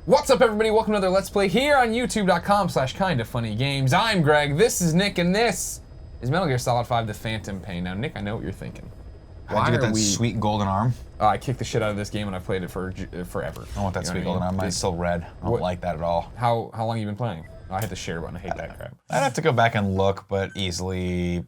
What's up, everybody? Welcome to another Let's Play here on youtube.com/kindafunnygames. I'm Greg, this is Nick, and this is Metal Gear Solid 5 The Phantom Pain. Now, Nick, I know what you're thinking. How'd you get that sweet golden arm? I kicked the shit out of this game and I've played it for forever. I want that sweet golden arm. Mine's still red. I don't like that at all. How long have you been playing? Oh, I hit the share button. I hate that crap. I'd have to go back and look, but easily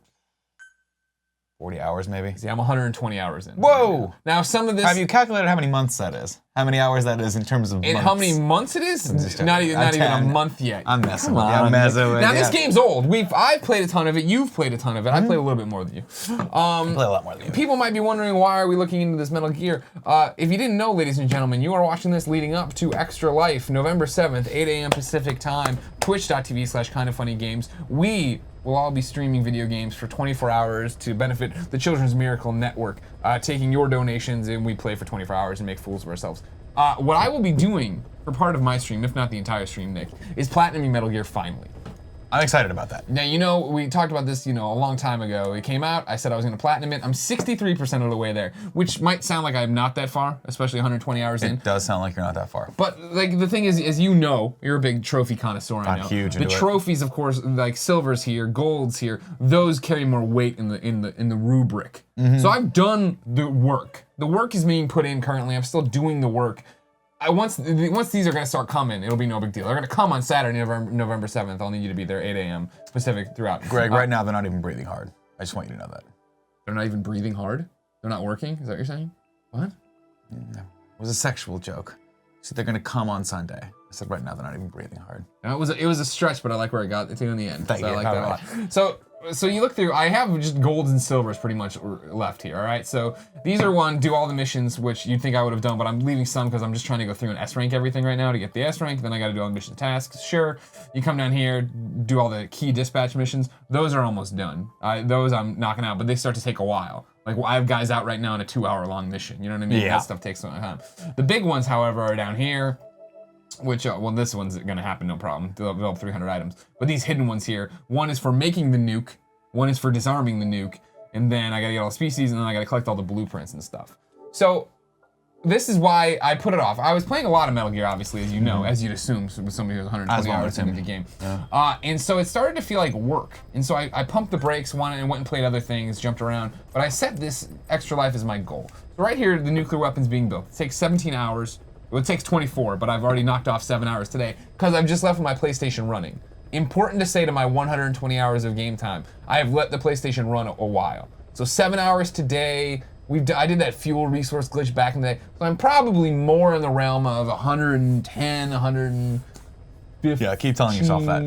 40 hours maybe. See, I'm 120 hours in. Whoa! Now, some of this... Have you calculated how many months that is? How many hours that is in terms of months? How many months it is? Not even a month yet. I'm messing with you. I'm messing with you. Now, this game's old. I've played a ton of it. You've played a ton of it. I played a little bit more than you. I play a lot more than you. People might be wondering, why are we looking into this Metal Gear? If you didn't know, ladies and gentlemen, you are watching this leading up to Extra Life, November 7th, 8 a.m. Pacific time, twitch.tv/kindafunnygames. We will all be streaming video games for 24 hours to benefit the Children's Miracle Network, taking your donations, and we play for 24 hours and make fools of ourselves. What I will be doing for part of my stream, if not the entire stream, Nick, is platinuming Metal Gear finally. I'm excited about that. Now, you know, we talked about this, a long time ago. It came out, I said I was gonna platinum it. I'm 63% of the way there, which might sound like I'm not that far, especially 120 hours in. It does sound like you're not that far. But, like, the thing is, as you know, you're a big trophy connoisseur, I know. I'm huge The into trophies, of course, like silvers here, golds here, those carry more weight in the rubric. So I've done the work. The work is being put in currently. I'm still doing the work. Once these are gonna start coming, it'll be no big deal. They're gonna come on Saturday, November 7th. I'll need you to be there 8 a.m. Pacific throughout. Greg, right now they're not even breathing hard. I just want you to know that. They're not even breathing hard? They're not working? Is that what you're saying? What? No. It was a sexual joke. So they're gonna come on Sunday. I said right now they're not even breathing hard. Now, it was a stretch, but I like where it got to in the end. Thank you. I like that a lot. So you look through, I have just golds and silvers pretty much left here, all right? So these are do all the missions, which you'd think I would have done, but I'm leaving some because I'm just trying to go through and S-rank everything right now to get the S-rank, then I gotta do all the mission tasks. Sure, you come down here, do all the key dispatch missions. Those are almost done. Those I'm knocking out, but they start to take a while. Like, I have guys out right now in a 2-hour-long mission, you know what I mean? Yeah. That stuff takes some time. The big ones, however, are down here, which, well, this one's gonna happen, no problem. Develop 300 items. But these hidden ones here, one is for making the nuke, one is for disarming the nuke, and then I gotta get all the species, and then I gotta collect all the blueprints and stuff. So, this is why I put it off. I was playing a lot of Metal Gear, obviously, as you know, as you'd assume, with somebody who's 120 hours into the game. Yeah. And so it started to feel like work. And so I pumped the brakes, went and played other things, jumped around, but I set this Extra Life as my goal. So right here, the nuclear weapon's being built. It takes 17 hours. Well, it takes 24, but I've already knocked off 7 hours today, because I've just left my PlayStation running. Important to say to my 120 hours of game time, I have let the PlayStation run a while. So 7 hours today, I did that fuel resource glitch back in the day, so I'm probably more in the realm of 110, 150. Yeah, keep telling yourself that.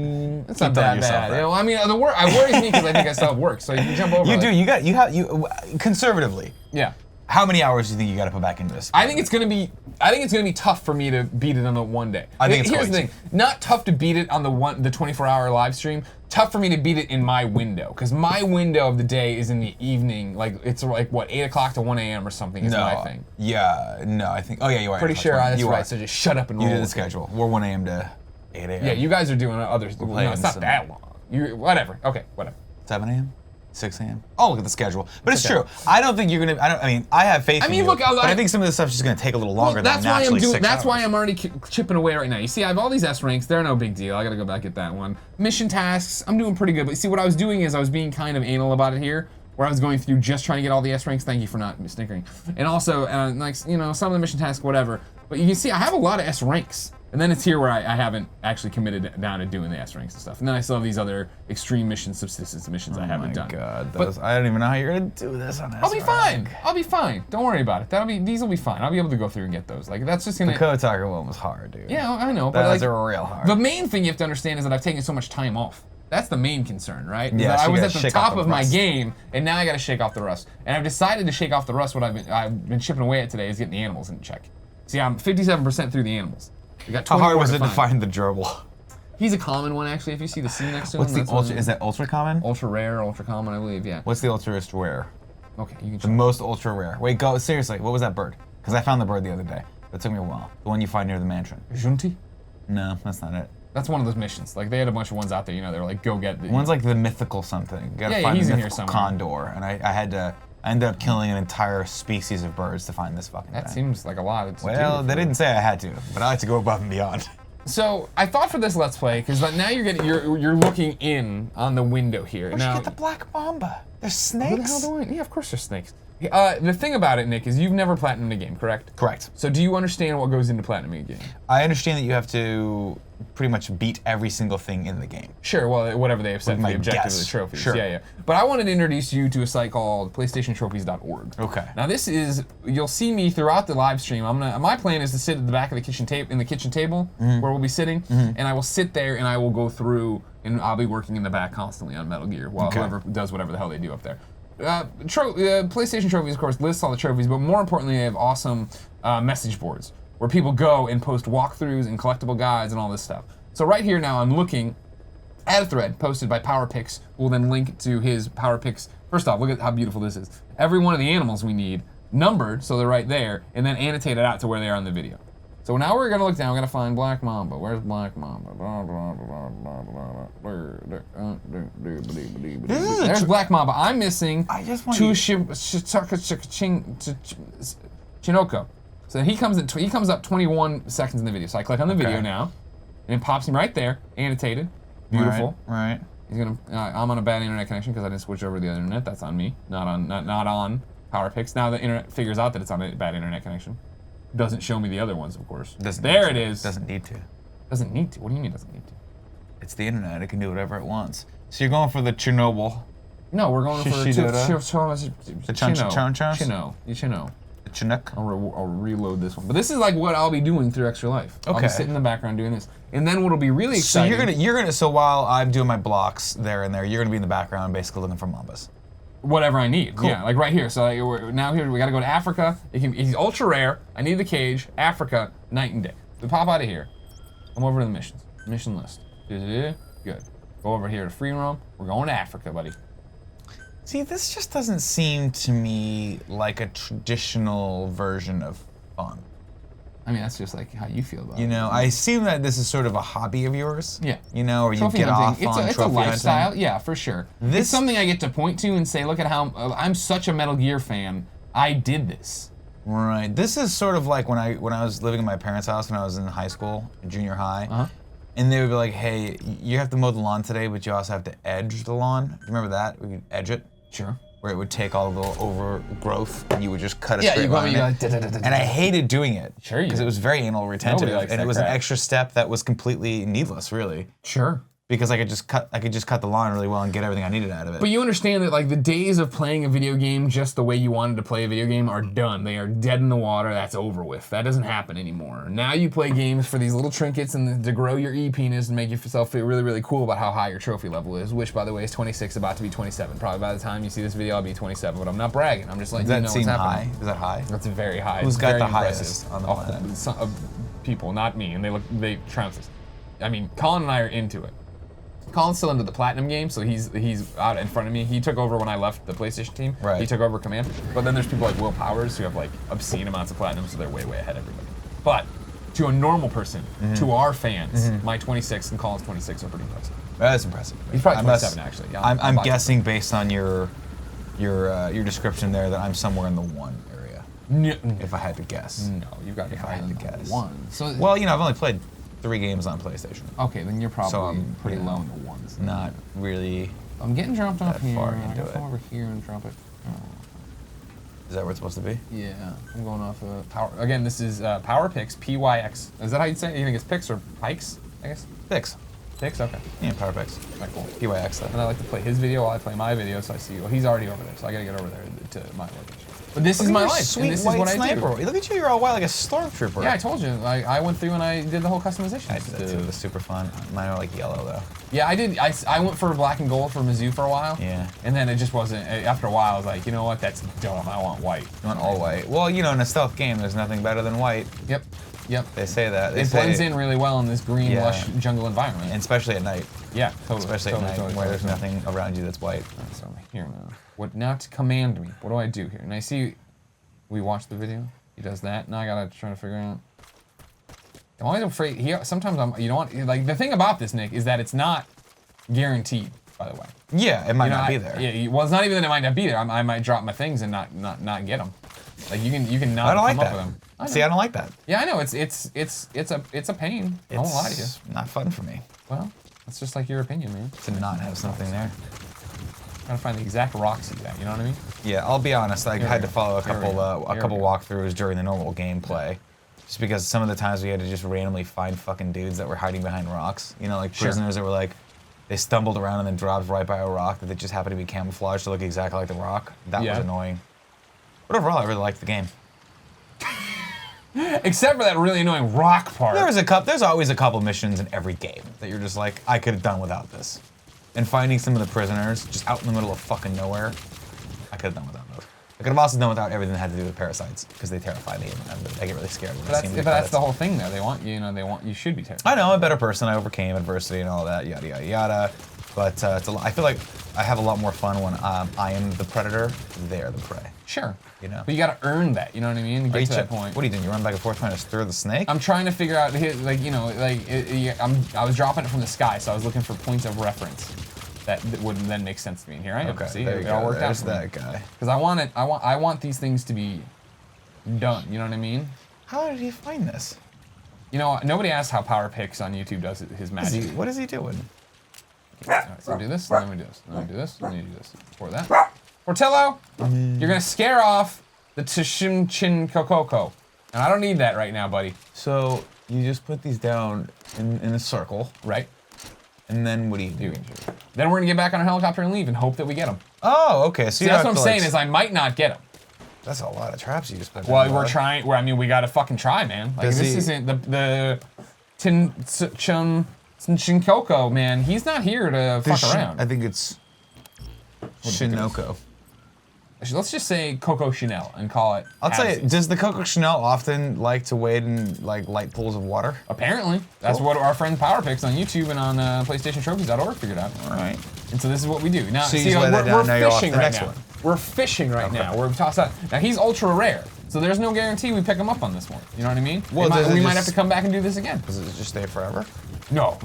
It's not that bad. You know, I mean, I worries me because I think I still have work, so you can jump over. You conservatively. Yeah. How many hours do you think you got to put back into this? I think it's gonna be tough for me to beat it on the one day. Here's the thing: not tough to beat it on the 24-hour live stream. Tough for me to beat it in my window, because my window of the day is in the evening. Like, it's like what, 8 o'clock to 1 a.m. or something is my thing. Yeah, no, I think. Oh yeah, you are. Pretty sure that's right. So just shut up and roll. You did the schedule. We're 1 a.m. to 8 a.m. Yeah, you guys are doing others. No, it's not that long. Whatever. Okay, whatever. 7 a.m. 6 a.m. Oh, look at the schedule. But it's true. I don't think you're gonna. I mean, I have faith in you. Look, but I think some of this stuff's just gonna take a little longer than naturally 6 hours. That's why I'm already chipping away right now. You see, I have all these S ranks. They're no big deal. I gotta go back and get that one. Mission tasks, I'm doing pretty good. But see, what I was doing is I was being kind of anal about it here, where I was going through just trying to get all the S ranks. Thank you for not snickering. And also, like, some of the mission tasks, whatever. But you can see, I have a lot of S ranks. And then it's here where I haven't actually committed down to doing the S ranks and stuff. And then I still have these other extreme missions, subsistence missions I haven't done. Oh my God, I don't even know how you're gonna do this on S rank. I'll be fine. I'll be fine. Don't worry about it. These will be fine. I'll be able to go through and get those. Like, that's just gonna. The Kotaku one was hard, dude. Yeah, I know. But that's like, real hard. The main thing you have to understand is that I've taken so much time off. That's the main concern, right? Yeah, I was at the top of my game, and now I got to shake off the rust. And I've decided to shake off the rust. What I've been chipping away at today is getting the animals in check. See, I'm 57% through the animals. How hard was it to find the gerbil? He's a common one, actually, if you see the C next to him. What's the ultra? Is that ultra common? Ultra rare, ultra common, I believe, yeah. What's the ultra rare? Okay, you can The most ultra rare. Wait, go, seriously, what was that bird? Because I found the bird the other day. That took me a while. The one you find near the mansion. Junti? No, that's not it. That's one of those missions. Like, they had a bunch of ones out there, they were like, go get the... One's like the mythical something. You gotta find the mythical condor, and I had to I ended up killing an entire species of birds to find this fucking thing. That seems like a lot. Well, they didn't say I had to, but I like to go above and beyond. So I thought for this Let's Play, because now you're looking in on the window here. Where'd you get the black mamba? There's snakes? Who the hell do I? Yeah, of course there's snakes. The thing about it, Nick, is you've never platinumed a game, correct? Correct. So do you understand what goes into platinuming a game? I understand that you have to pretty much beat every single thing in the game. Sure, well, whatever they have set for the objective of the trophies. Sure. Yeah. But I wanted to introduce you to a site called PlayStationTrophies.org. Okay. Now this is, you'll see me throughout the live stream. My plan is to sit at the back of the kitchen table where we'll be sitting, and I will sit there and I will go through, and I'll be working in the back constantly on Metal Gear while whoever does whatever the hell they do up there. PlayStation Trophies, of course, lists all the trophies, but more importantly, they have awesome message boards where people go and post walkthroughs and collectible guides and all this stuff. So right here now, I'm looking at a thread posted by PowerPix. We'll then link to his PowerPix. First off, look at how beautiful this is. Every one of the animals we need numbered, so they're right there, and then annotated out to where they are in the video. So now we're gonna look down. We're gonna find Black Mamba. Where's Black Mamba? There's Black Mamba. I'm missing Chinoko. So he comes up 21 seconds in the video. So I click on the video now, and it pops him right there, annotated, beautiful. Right. He's gonna. I'm on a bad internet connection because I didn't switch over to the other internet. That's on me, not on PowerPix. Now the internet figures out that it's on a bad internet connection. Doesn't show me the other ones, of course. There it is. Doesn't need to. Doesn't need to? What do you mean doesn't need to? It's the internet. It can do whatever it wants. So you're going for the Chernobyl. No, we're going for the Chino. The Chinook. I'll reload this one. But this is like what I'll be doing through Extra Life. I'll be sitting in the background doing this. And then what'll be really exciting. So while I'm doing my blocks there and there, you're gonna be in the background basically looking for mambas. Whatever I need. Cool. Yeah, like right here. So now here we gotta go to Africa. He's ultra rare. I need the cage. Africa, night and day. We pop out of here. Come over to the missions. Mission list. Good. Go over here to free roam. We're going to Africa, buddy. See, this just doesn't seem to me like a traditional version of fun. I mean, that's just like how you feel about it. You know, I assume that this is sort of a hobby of yours. Yeah. You know, or you get off on trophy It's a lifestyle, hunting. yeah, for sure. It's something I get to point to and say, look at how, I'm such a Metal Gear fan, I did this. Right. This is sort of like when I was living in my parents' house when I was in high school, junior high. And they would be like, hey, you have to mow the lawn today, but you also have to edge the lawn. Do you remember that? We could edge it. Sure. Where it would take all the little overgrowth and you would just cut a straight line. And I hated doing it. Sure you Because it was very anal retentive. And it was an extra step that was completely needless, really. Sure. Because I could just cut the lawn really well and get everything I needed out of it. But you understand that like the days of playing a video game just the way you wanted to play a video game are done. They are dead in the water. That's over with. That doesn't happen anymore. Now you play games for these little trinkets and to grow your E-penis and make yourself feel really, really cool about how high your trophy level is, which by the way is 26, about to be 27. Probably by the time you see this video, I'll be 27, but I'm not bragging. I'm just letting you know what's happening. Is that high? That's very high. Who's got the highest on the planet? People, not me, and they trounce us. I mean, Colin and I are into it. Colin's still into the Platinum game, so he's out in front of me. He took over when I left the PlayStation team. Right. He took over command. But then there's people like Will Powers who have like obscene amounts of Platinum, so they're way, way ahead of everybody. But to a normal person, to our fans, my 26 and Colin's 26 are pretty impressive. That's impressive. He's probably 27 actually. Yeah, I'm guessing based on your description there that I'm somewhere in the 1 area. No. If I had to guess. No, you've got to if I had to guess. 1. So well, you know, I've only played 3 games on PlayStation. Okay, then you're probably pretty low in the 1s. Not really. I'm getting dropped off here. Far into it. Come over here and drop it. Oh. Is that where it's supposed to be? Yeah, I'm going off Power. Again, this is PowerPix, PYX. Is that how you'd say it? You think it's Pix or Pikes, I guess? Pix. Pix, okay. Yeah, PowerPix. Right, cool. PYX though. And I like to play his video while I play my video, so I see, well, he's already over there, so I gotta get over there to my location. But this is my life, sweet and this is white what sniper. I do. Look at you, you're all white like a stormtrooper. Yeah, I told you. I went through and I did the whole customization. I did that too. It was super fun. Mine are like yellow though. Yeah, I did. I went for black and gold for Mizzou for a while. Yeah. And then it just wasn't. After a while, I was like, you know what? That's dumb. I want white. You want all white. Well, you know, in a stealth game, there's nothing better than white. Yep. They say that. It blends in really well in this green, lush jungle environment. And especially at night. Yeah, totally. Especially at night, where there's nothing around you that's white. Right, so here now. What now to command me? What do I do here? And I see. We watched the video. He does that. Now I gotta try to figure out. I'm always afraid. Sometimes I'm. You know what? Like the thing about this, Nick, is that it's not guaranteed. by the way. Yeah, it might not be there. Yeah, well, it's not even that it might not be there. I might drop my things and not get them. Like you can not I don't like come up that. with them. See, I don't like that. Yeah, I know. It's a pain. I won't lie to you. It's not fun for me. Well, that's just like your opinion, man. To not have something there. Trying to find the exact rocks he's at. You know what I mean? Yeah, I'll be honest. I had to follow a couple walkthroughs walkthroughs during the normal gameplay, just because some of the times we had to just randomly find fucking dudes that were hiding behind rocks. You know, like prisoners that were like, they stumbled around and then dropped right by a rock that they just happened to be camouflaged to look exactly like the rock. That was annoying. But overall, I really liked the game. Except for that really annoying rock part. There's always a couple missions in every game that you're just like, I could have done without this. And finding some of the prisoners just out in the middle of fucking nowhere, I could have done without those. I could have also done without everything that had to do with parasites, because they terrify me and I get really scared when I see them. But that's the whole thing, though. They want you should be terrified. I know, I'm a better person. I overcame adversity and all that, yada yada yada. But I feel like I have a lot more fun when I am the predator, they're the prey. Sure. You know. But you gotta earn that. You know what I mean? Get to that point. What are you doing? You run back and forth trying to stir the snake? I'm trying to figure out, like I was dropping it from the sky, so I was looking for points of reference that would then make sense to me. And here I am. Okay, See, there you it all go. worked There's out for me. that guy. Because I want these things to be done. You know what I mean? How did he find this? You know, nobody asked how Power Picks on YouTube does his magic. What is he doing? All right, so we do this, and then we do this, and then we do this, and then you do this. For that. Portillo, you're gonna scare off the Tshim Chin Kokoko. And I don't need that right now, buddy. So you just put these down in a circle, right? And then what do you do? Then we're gonna get back on our helicopter and leave and hope that we get them. Oh, okay. So that's what I'm saying is I might not get them. That's a lot of traps you just put. Well, we're trying. I mean, we gotta fucking try, man. Like this isn't the Shinkoko, man. He's not here to fuck around. I think it's Shinoko. Let's just say Coco Chanel and call it. I'll tell you, does the Coco Chanel often like to wade in like light pools of water? Apparently. That's what our friend Power Picks on YouTube and on PlayStationTrophies.org figured out. All right. And so this is what we do. Now, so see, we're fishing right now. One. We're fishing right now. We're tossed out. Now he's ultra rare, so there's no guarantee we pick him up on this one. You know what I mean? Well, we might have to come back and do this again. Does it just stay forever? No.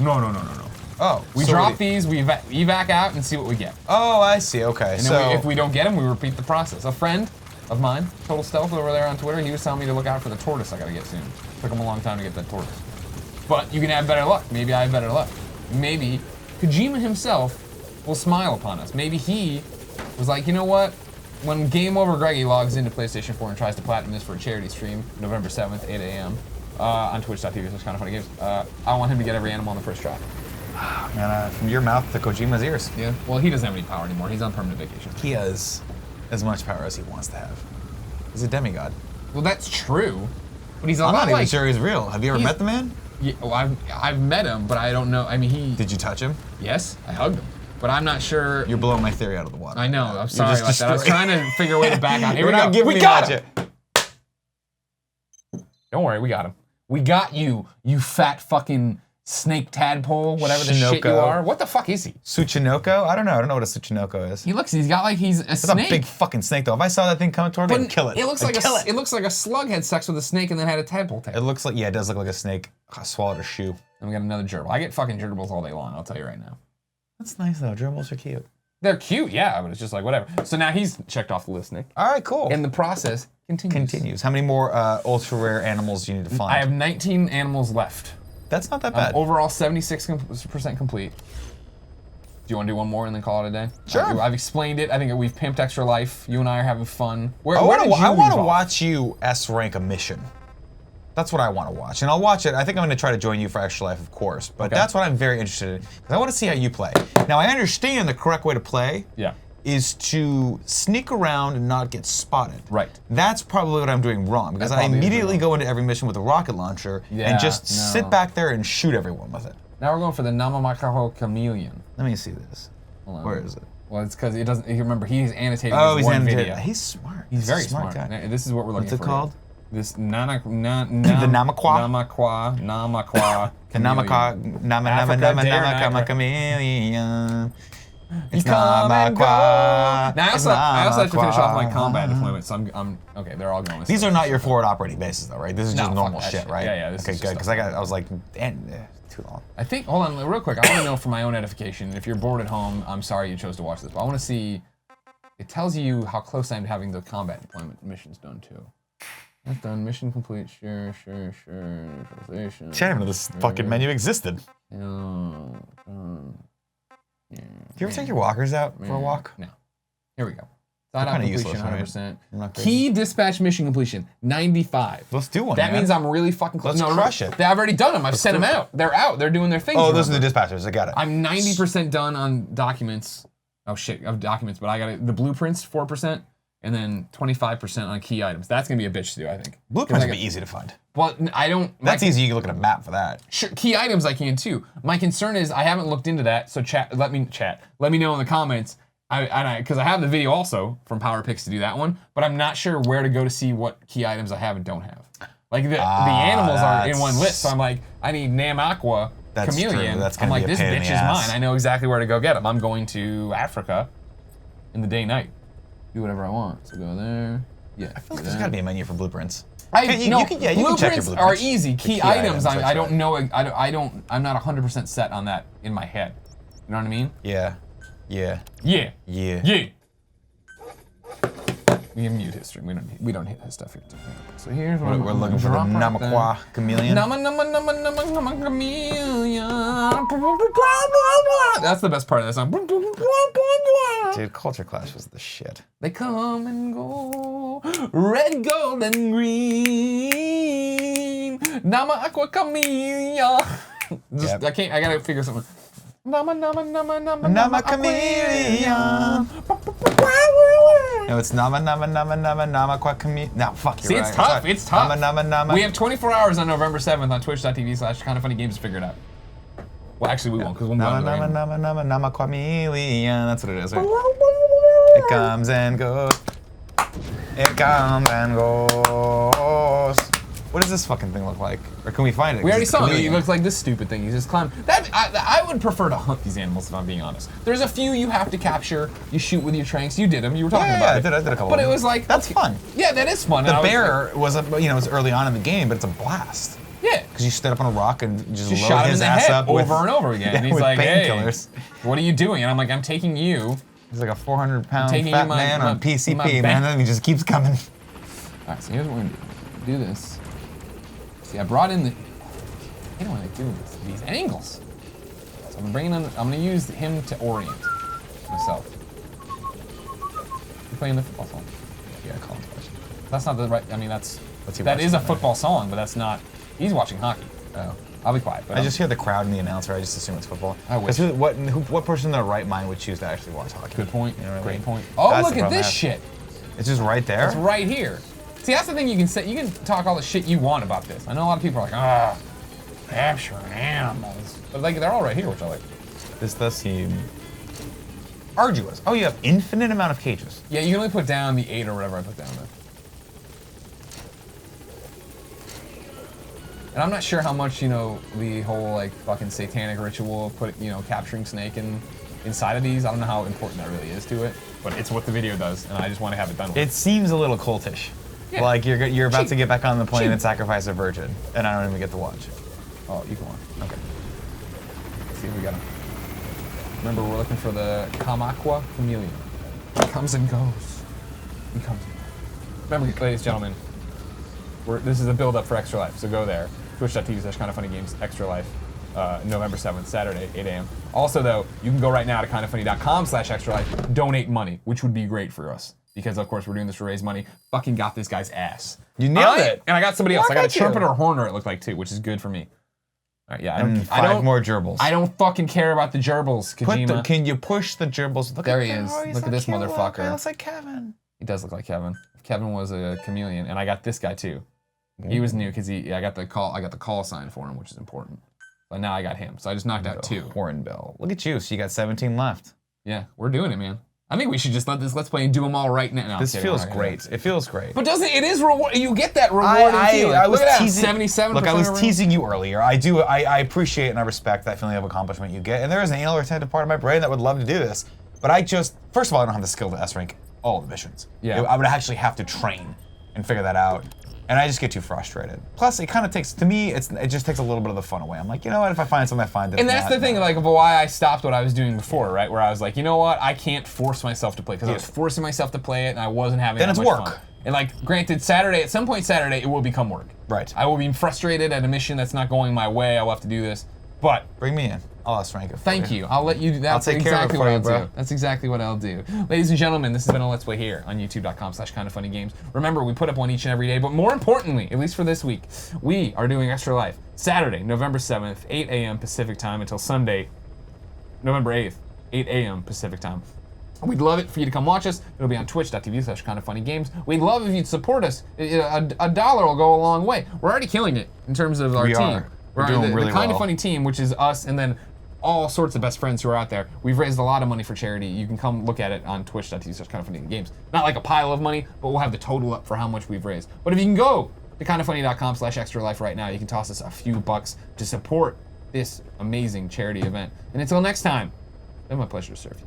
Oh, we drop these, we evac out, and see what we get. Oh, I see. Okay. And then if we don't get them, we repeat the process. A friend of mine, Total Stealth over there on Twitter, he was telling me to look out for the tortoise I gotta get soon. Took him a long time to get that tortoise. But you can have better luck. Maybe I have better luck. Maybe Kojima himself will smile upon us. Maybe he was like, you know what? When Game Over Greggy logs into PlayStation 4 and tries to platinum this for a charity stream, November 7th, 8 a.m. On twitch.tv, so Kind of Funny Games, I want him to get every animal on the first try. Man, from your mouth to Kojima's ears. Yeah. Well, he doesn't have any power anymore. He's on permanent vacation. He has as much power as he wants to have. He's a demigod. Well, that's true, but he's a I'm lot not even like. sure he's real. Have you ever met the man? Yeah. Well, I've met him, but I don't know. I mean, he. Did you touch him? Yes, I hugged him, but I'm not sure. You're blowing my theory out of the water. I know. I'm sorry about that. I was trying to figure a way to back out. Here we go. We got you. Don't worry, we got him. We got you, you fat fucking snake tadpole, whatever the shit you are. What the fuck is he? Tsuchinoko? I don't know. I don't know what a Tsuchinoko is. He's got like he's a snake. It's a big fucking snake though. If I saw that thing coming toward me, I'd kill it. It looks like a slug had sex with a snake and then had a tadpole tail. It looks like, yeah, it does look like a snake swallowed a shoe. And we got another gerbil. I get fucking gerbils all day long, I'll tell you right now. That's nice though. Gerbils are cute. They're cute, yeah, but it's just like whatever. So now he's checked off the list, Nick. All right, cool. And the process continues. How many more ultra rare animals do you need to find? I have 19 animals left. That's not that bad. Overall, 76% complete. Do you want to do one more and then call it a day? Sure. I've explained it. I think we've pimped Extra Life. You and I are having fun. I want to watch you S rank a mission. That's what I want to watch. And I'll watch it. I think I'm going to try to join you for Extra Life, of course. But that's what I'm very interested in. Because I want to see how you play. Now, I understand the correct way to play is to sneak around and not get spotted. Right. That's probably what I'm doing wrong. Because I immediately go into every mission with a rocket launcher and just sit back there and shoot everyone with it. Now we're going for the Namamakaho Chameleon. Let me see this. Where is it? Well, it's because it doesn't. You remember, he's annotating he's one annotated. video. He's smart. He's very smart. Guy. This is what we're looking for. What's it called? This the Namakwa. Namakwa. The Namakwa chameleon. It's come and go. Namakwa. Now I also have to finish off my combat deployment, so I'm okay. They're all going. These are not your forward operating bases, though, right? This is just normal shit, right? Yeah, this okay, is good. just Because I was like, too long. I think. Hold on, real quick. I want to know for my own edification. If you're bored at home, I'm sorry you chose to watch this, but I want to see. It tells you how close I am to having the combat deployment missions done too. That's done. Mission complete. Sure. Neutralization. I didn't know this fucking menu existed. Yeah. Do you ever take your walkers out for a walk? No. Here we go. Side out completion, 100%. Crazy. Key dispatch mission completion, 95. Let's do one. That man. means I'm really fucking close. Let's crush it. I've already done them. I've sent them out. They're out. They're doing their thing. Oh, those are the dispatchers. I got it. I'm 90% done on documents. Oh shit, of documents, but I got the blueprints 4%, and then 25% on key items. That's gonna be a bitch to do, I think. Blueprints would be easy to find. Well, I don't. That's easy. You can look at a map for that. Sure, key items I can too. My concern is I haven't looked into that, so let me know in the comments. Because I have the video also from Power Picks to do that one, but I'm not sure where to go to see what key items I have and don't have. Like the animals are in one list, so I'm like, I need Namakwa Chameleon. True. That's I'm like, be a this pain in bitch the is ass. mine. I know exactly where to go get him. I'm going to Africa in the day-night. Do whatever I want. So go there. Yeah. I feel like there's got to be a menu for blueprints. You can check your blueprints are easy. Key items, that's I don't know. I'm not 100% set on that in my head. You know what I mean? Yeah. We can mute history. We don't hit his stuff here. So here's what We're looking for the Namakwa Chameleon. Nama chameleon. That's the best part of that song. Dude, Culture Clash was the shit. They come and go, red, gold, and green. Nama aqua chameleon. Yep. I gotta figure something. Nama chameleon. No, it's Nama Kwa Chameleon. No, fuck, you're See, right. it's tough. It's tough. Nama. We have 24 hours on November 7th on twitch.tv/kindafunnygames to figure it out. Well, actually, we won't, because we'll move on to the random. Nama Chameleon. That's what it is, right? It comes and goes. It comes and goes. What does this fucking thing look like? Or can we find it? We already saw it. He looks like this stupid thing. He's just climbing. I would prefer to hunt these animals, if I'm being honest. There's a few you have to capture. You shoot with your tranks. You did them. You were talking about it. I did a couple. But it was like that's fun. Yeah, that is fun. The bear was it's early on in the game, but it's a blast. Yeah. Because you stood up on a rock and just load shot him his in the ass head up over and over again. And he's with like, hey, painkillers. what are you doing? And I'm like, I'm taking you. He's like a 400-pound taking fat my- man my- on PCP, my man. And he just keeps coming. All right, so here's what we're gonna do. Do this. See, I brought in the. I don't want to do these angles. So I'm gonna use him to orient myself. You playing the football song? Yeah, Colin Moriarty. That's not the right. I mean, that is watching a football song, but that's not. He's watching hockey. Oh. I'll be quiet. But I just hear the crowd and the announcer. I just assume it's football. I wish. What person in their right mind would choose to actually watch hockey? Good point. You know what I Great mean? point. Oh, That's look the at problem this I have. shit. It's just right there. It's right here. See, that's the thing you can say. You can talk all the shit you want about this. I know a lot of people are like, capturing animals. But like, they're all right here, which I like. This does seem arduous. Oh, you have infinite amount of cages. Yeah, you can only put down the 8 or whatever I put down there. And I'm not sure how much, the whole like fucking satanic ritual of capturing Snake inside of these. I don't know how important that really is to it, but it's what the video does, and I just want to have it done with. It seems a little cultish. Yeah. Like you're about to get back on the plane Cheap. and sacrifice a virgin, and I don't even get to watch it. Oh, you can watch. Okay. Let's see if we got him. Remember, we're looking for the Kamakwa Chameleon. He comes and goes. He comes and goes. Remember, ladies and gentlemen, this is a build-up for Extra Life, so go there. Twitch.tv/kindafunnygames Extra Life, November 7th, Saturday, 8 a.m. Also, though, you can go right now to kindafunny.com/Extra Life, donate money, which would be great for us. Because, of course, we're doing this to raise money. Fucking got this guy's ass. You nailed it. And I got somebody else. Look I got a at you. trumpeter horner, it looked like, too, which is good for me. All right, yeah, I don't more gerbils. I don't fucking care about the gerbils, Kojima. Can you push the gerbils? Look There at he him. is. Oh, he's Look so at this cute. motherfucker. He looks like Kevin. He does look like Kevin. If Kevin was a chameleon, and I got this guy too. He was new because I got the call sign for him, which is important. But now I got him, so I just knocked out 2. Hornbill. Look at you. So you got 17 left. Yeah, we're doing it, man. I think we should just let this Let's Play and do them all right now. No, This I'm kidding, feels we're not gonna do great. It feels great. But it is reward? You get that rewarding feeling. I was Look at that, teasing. 77%. Look, I was around. teasing you earlier. I appreciate and I respect that feeling of accomplishment you get, and there is an anal retentive part of my brain that would love to do this. But I just, first of all, I don't have the skill to S rank all the missions. Yeah. I would actually have to train and figure that out. And I just get too frustrated. Plus, it kind of takes, to me, it just takes a little bit of the fun away. I'm like, you know what, if I find something, I find it. And that's the thing, like, of why I stopped what I was doing before, right? Where I was like, you know what, I can't force myself to play, because I was forcing myself to play it, and I wasn't having that much fun. Then it's work. And like, granted, Saturday, at some point Saturday, it will become work. Right. I will be frustrated at a mission that's not going my way, I will have to do this, but. Bring me in. I'll S rank it for Thank you. I'll let you do that. I'll take care of it for you, bro. That's exactly what I'll do. Ladies and gentlemen, this has been a Let's Play here on youtube.com/kindoffunnygames. Remember, we put up one each and every day, but more importantly, at least for this week, we are doing Extra Life Saturday, November 7th, 8 a.m. Pacific time until Sunday, November 8th, 8 a.m. Pacific time. We'd love it for you to come watch us. It'll be on twitch.tv/kindoffunnygames. We'd love if you'd support us. A dollar will go a long way. We're already killing it in terms of our team. We're doing really well. The Kind of Funny team, which is us, and then all sorts of best friends who are out there. We've raised a lot of money for charity. You can come look at it on twitch.tv/kindoffunnygames. Not like a pile of money, but we'll have the total up for how much we've raised. But if you can go to kindoffunny.com/extralife right now, you can toss us a few bucks to support this amazing charity event. And until next time, it's been my pleasure to serve you.